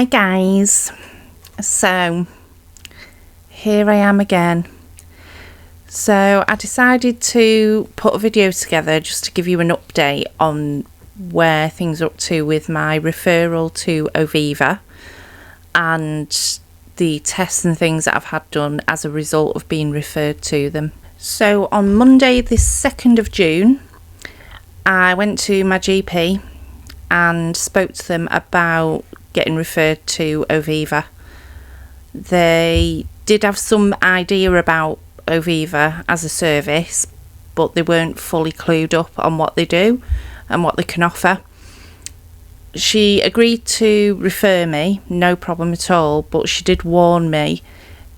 Hi guys, so here I am again. So I decided to put a video together just to give you an update on where things are up to with my referral to Oviva and the tests and things that I've had done as a result of being referred to them. So on Monday the 2nd of June I went to my GP and spoke to them about getting referred to Oviva. They did have some idea about Oviva as a service, but they weren't fully clued up on what they do and what they can offer. She agreed to refer me, no problem at all, but she did warn me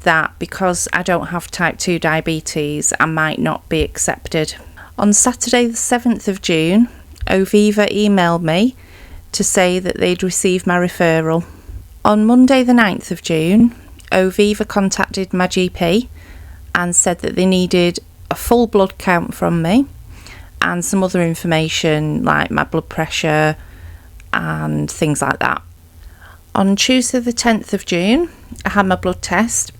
that because I don't have type 2 diabetes, I might not be accepted. On Saturday the 7th of June, Oviva emailed me to say that they'd received my referral. On Monday the 9th of June, Oviva contacted my GP and said that they needed a full blood count from me and some other information like my blood pressure and things like that. On Tuesday the 10th of June, I had my blood test.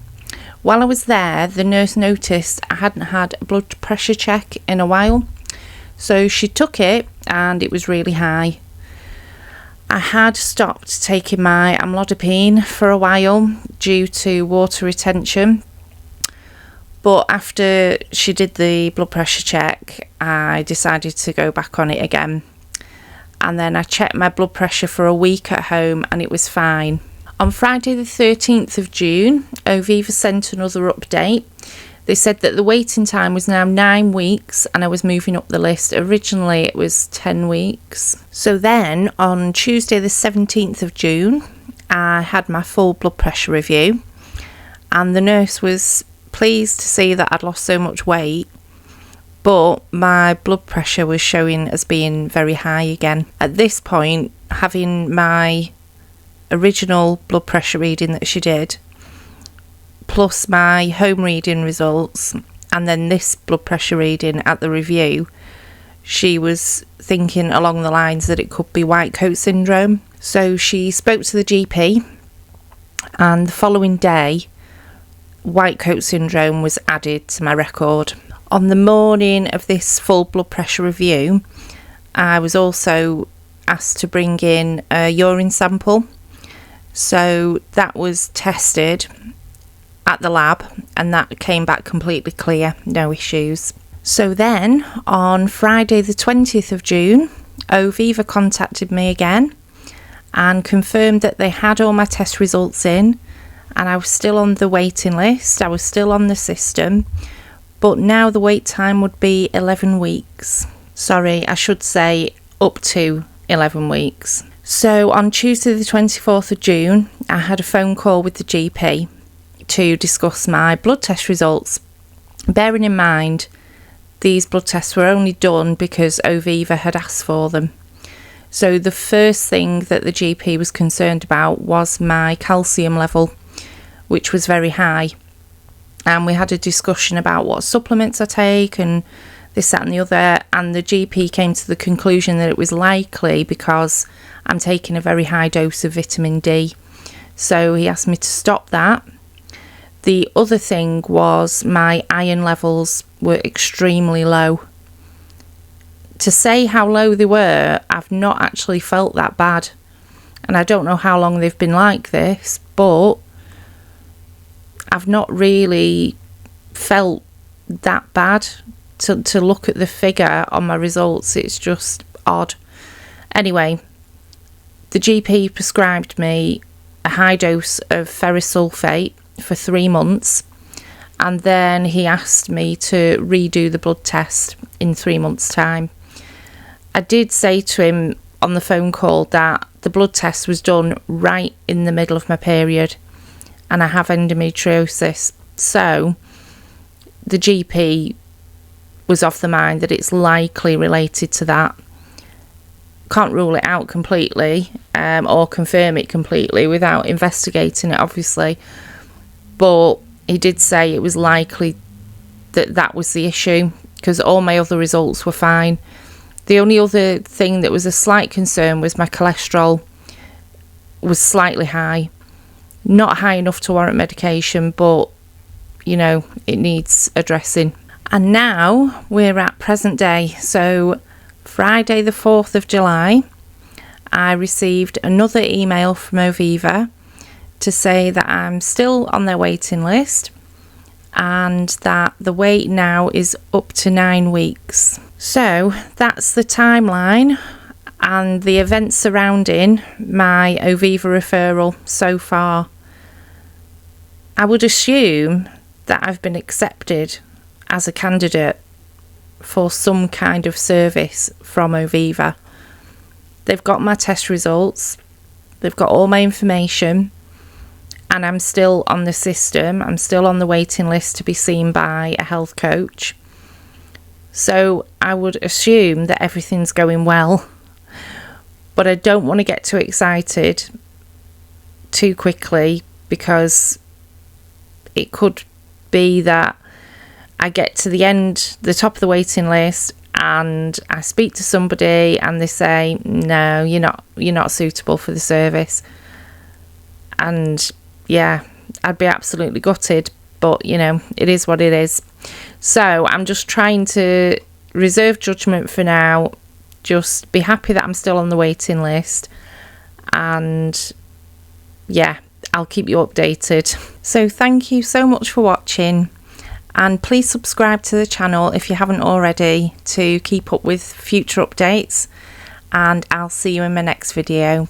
While I was there, the nurse noticed I hadn't had a blood pressure check in a while, so she took it and it was really high. I had stopped taking my amlodipine for a while due to water retention, but after she did the blood pressure check, I decided to go back on it again. And then I checked my blood pressure for a week at home and it was fine. On Friday the 13th of June, Oviva sent another update. They said that the waiting time was now 9 weeks and I was moving up the list. Originally it was 10 weeks. So then on Tuesday the 17th of June, I had my full blood pressure review and the nurse was pleased to see that I'd lost so much weight, but my blood pressure was showing as being very high again. At this point, having my original blood pressure reading that she did, plus my home reading results, and then this blood pressure reading at the review, she was thinking along the lines that it could be white coat syndrome. So she spoke to the GP, and the following day, white coat syndrome was added to my record. On the morning of this full blood pressure review, I was also asked to bring in a urine sample. So that was tested at the lab and that came back completely clear, no issues. So then on Friday the 20th of June, Oviva contacted me again and confirmed that they had all my test results in and I was still on the waiting list, I was still on the system, but now the wait time would be 11 weeks. Sorry, I should say up to 11 weeks. So on Tuesday the 24th of June, I had a phone call with the GP to discuss my blood test results, bearing in mind these blood tests were only done because Oviva had asked for them. So the first thing that the GP was concerned about was my calcium level, which was very high, and we had a discussion about what supplements I take and this, that and the other, and the GP came to the conclusion that it was likely because I'm taking a very high dose of vitamin D, so he asked me to stop that. The other thing was my iron levels were extremely low. To say how low they were, I've not actually felt that bad. And I don't know how long they've been like this, but I've not really felt that bad. To look at the figure on my results, it's just odd. Anyway, the GP prescribed me a high dose of ferrous sulfate for 3 months, and then he asked me to redo the blood test in 3 months' time. I did say to him on the phone call that the blood test was done right in the middle of my period and I have endometriosis, so the GP was of the mind that it's likely related to that. Can't rule it out completely or confirm it completely without investigating it, obviously, but he did say it was likely that that was the issue because all my other results were fine. The only other thing that was a slight concern was my cholesterol. was slightly high. Not high enough to warrant medication, but you know, it needs addressing. And now we're at present day. So Friday the 4th of July, I received another email from Oviva to say that I'm still on their waiting list and that the wait now is up to 9 weeks. So that's the timeline and the events surrounding my Oviva referral so far. I would assume that I've been accepted as a candidate for some kind of service from Oviva. They've got my test results, they've got all my information, and I'm still on the system. I'm still on the waiting list to be seen by a health coach. So I would assume that everything's going well, but I don't want to get too excited too quickly, because it could be that I get to the top of the waiting list, and I speak to somebody and they say, no, you're not suitable for the service. And yeah, I'd be absolutely gutted, but you know, it is what it is. So I'm just trying to reserve judgment for now, just be happy that I'm still on the waiting list, and yeah, I'll keep you updated. So thank you so much for watching, and please subscribe to the channel if you haven't already to keep up with future updates, and I'll see you in my next video.